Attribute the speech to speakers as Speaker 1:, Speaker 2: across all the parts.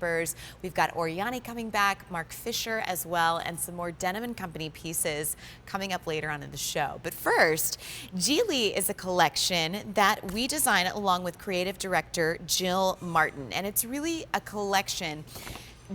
Speaker 1: jumpers. We've got Oriani coming back, Mark Fisher as well, and some more Denim & Company pieces coming up later on in the show. But first, G.I.L.I is a collection that we design along with creative director Jill Martin, and it's really a collection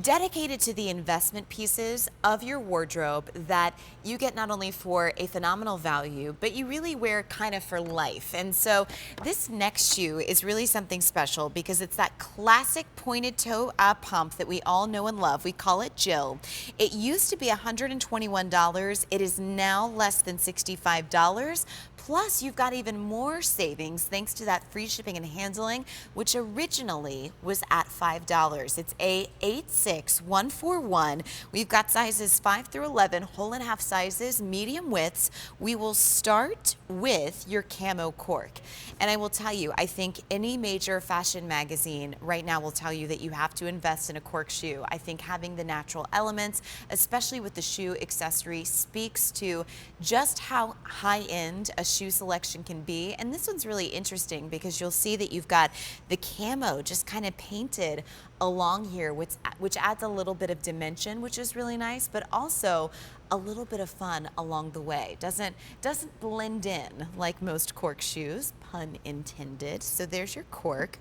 Speaker 1: dedicated to the investment pieces of your wardrobe that you get not only for a phenomenal value, but you really wear kind of for life. And so this next shoe is really something special because it's that classic pointed toe pump that we all know and love. We call it Jill. It used to be $121. It is now less than $65. Plus, you've got even more savings thanks to that free shipping and handling, which originally was at $5. It's A86141. We've got sizes 5 through 11, whole and half sizes, medium widths. We will start with your camo cork. And I will tell you, I think any major fashion magazine right now will tell you that you have to invest in a cork shoe. I think having the natural elements, especially with the shoe accessory, speaks to just how high-end a shoe selection can be. And this one's really interesting because you'll see that you've got the camo just kind of painted along here, which adds a little bit of dimension, which is really nice, but also a little bit of fun along the way. Doesn't blend in like most cork shoes, pun intended. So there's your cork.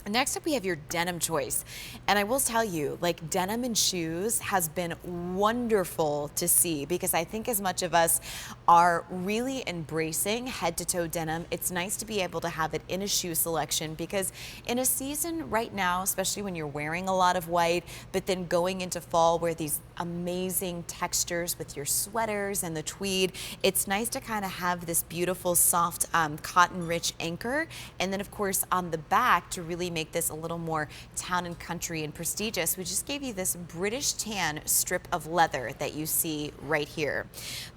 Speaker 1: Next up, we have your denim choice. And I will tell you, like, denim in shoes has been wonderful to see because I think as much of us are really embracing head-to-toe denim, it's nice to be able to have it in a shoe selection because in a season right now, especially when you're wearing a lot of white, but then going into fall where these amazing textures with your sweaters and the tweed, it's nice to kind of have this beautiful, soft, cotton-rich anchor. And then, of course, on the back to really make this a little more town and country and prestigious, we just gave you this British tan strip of leather that you see right here.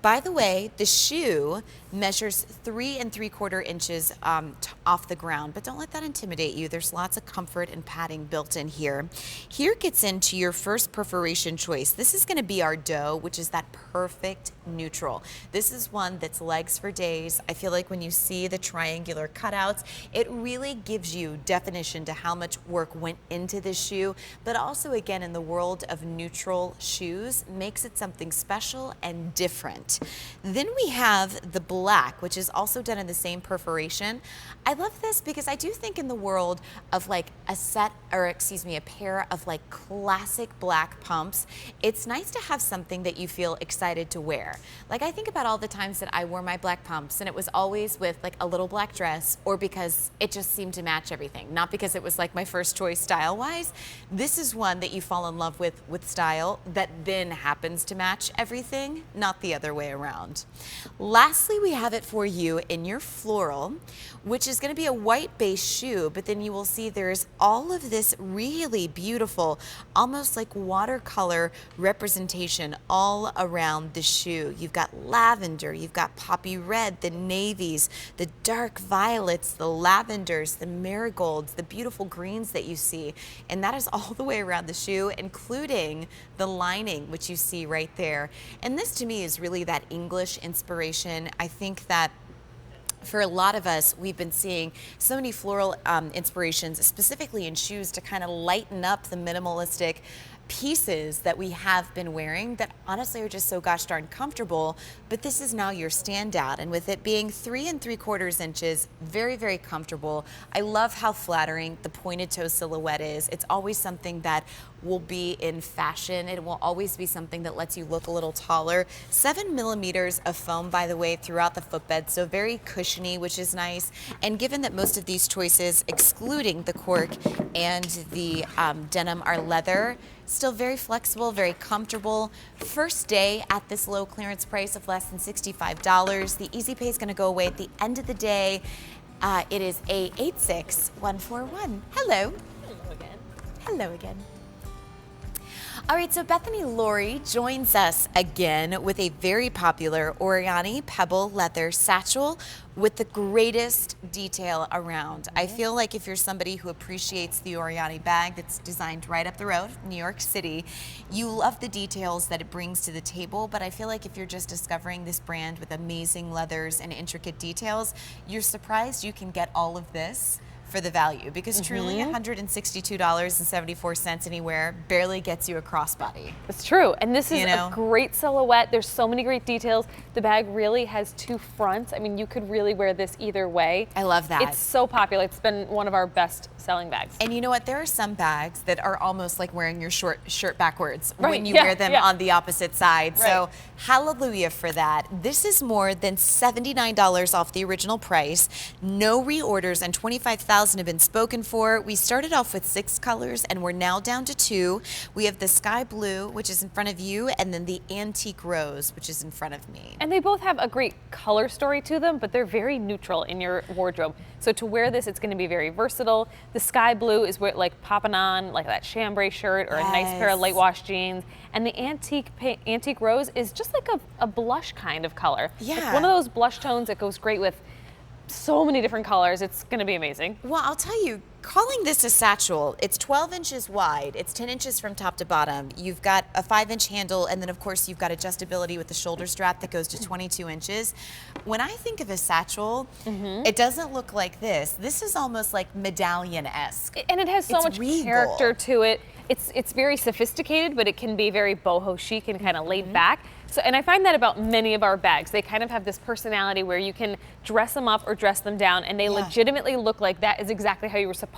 Speaker 1: By the way, the shoe measures 3 3/4 inches off the ground, but don't let that intimidate you. There's lots of comfort and padding built in here. Here gets into your first perforation choice. This is going to be our doe, which is that perfect neutral. This is one that's legs for days. I feel like when you see the triangular cutouts, it really gives you definition to how much work went into this shoe, but also again in the world of neutral shoes makes it something special and different. Then we have the black, which is also done in the same perforation. I love this because I do think in the world of like a pair of like classic black pumps, it's nice to have something that you feel excited to wear. Like I think about all the times that I wore my black pumps and it was always with like a little black dress or because it just seemed to match everything, not because it was like my first choice style-wise. This is one that you fall in love with style that then happens to match everything, not the other way around. Lastly, we have it for you in your floral, which is going to be a white base shoe, but then you will see there's all of this really beautiful, almost like watercolor representation all around the shoe. You've got lavender, you've got poppy red, the navies, the dark violets, the lavenders, the marigolds, the beautiful greens that you see, and that is all the way around the shoe, including the lining, which you see right there. And this to me is really that English inspiration. I think that for a lot of us, we've been seeing so many floral inspirations, specifically in shoes, to kind of lighten up the minimalistic pieces that we have been wearing that honestly are just so gosh darn comfortable, but this is now your standout. And with it being 3 3/4 inches, very, very comfortable. I love how flattering the pointed toe silhouette is. It's always something that will be in fashion. It will always be something that lets you look a little taller. 7 millimeters of foam, by the way, throughout the footbed, so very cushiony, which is nice. And given that most of these choices, excluding the cork and the denim, are leather, still very flexible, very comfortable. First day at this low clearance price of less than $65. The Easy Pay is going to go away at the end of the day. It is A86141. Hello.
Speaker 2: Hello again.
Speaker 1: Hello again. All right, so Bethany Laurie joins us again with a very popular Oriani Pebble leather satchel with the greatest detail around. I feel like if you're somebody who appreciates the Oriani bag that's designed right up the road, New York City, you love the details that it brings to the table, but I feel like if you're just discovering this brand with amazing leathers and intricate details, you're surprised you can get all of this for the value, because truly $162.74 anywhere barely gets you a crossbody.
Speaker 2: It's true, and this is a great silhouette. There's so many great details. The bag really has two fronts. I mean, you could really wear this either way.
Speaker 1: I love that.
Speaker 2: It's so popular. It's been one of our best selling bags.
Speaker 1: And you know what? There are some bags that are almost like wearing your shirt backwards when you
Speaker 2: Yeah,
Speaker 1: wear them
Speaker 2: yeah.
Speaker 1: on the opposite side.
Speaker 2: Right.
Speaker 1: So hallelujah for that. This is more than $79 off the original price. No reorders, and 25,000 have been spoken for. We started off with 6 colors and we're now down to 2. We have the sky blue, which is in front of you, and then the antique rose, which is in front of me.
Speaker 2: And they both have a great color story to them, but they're very neutral in your wardrobe. So to wear this, it's going to be very versatile. The sky blue is like popping on like that chambray shirt or a nice pair of light wash jeans. And the antique rose is just like a blush kind of color.
Speaker 1: Yeah.
Speaker 2: It's one of those blush tones that goes great with so many different colors. It's going to be amazing.
Speaker 1: Well, I'll tell you, calling this a satchel, it's 12 inches wide, it's 10 inches from top to bottom. You've got a 5-inch handle, and then of course you've got adjustability with the shoulder strap that goes to 22 inches. When I think of a satchel, it doesn't look like this. This is almost like medallion-esque.
Speaker 2: And it has so much
Speaker 1: regal
Speaker 2: character to it. It's very sophisticated, but it can be very boho chic and kind of laid back. So, and I find that about many of our bags. They kind of have this personality where you can dress them up or dress them down, and they legitimately look like that is exactly how you were supposed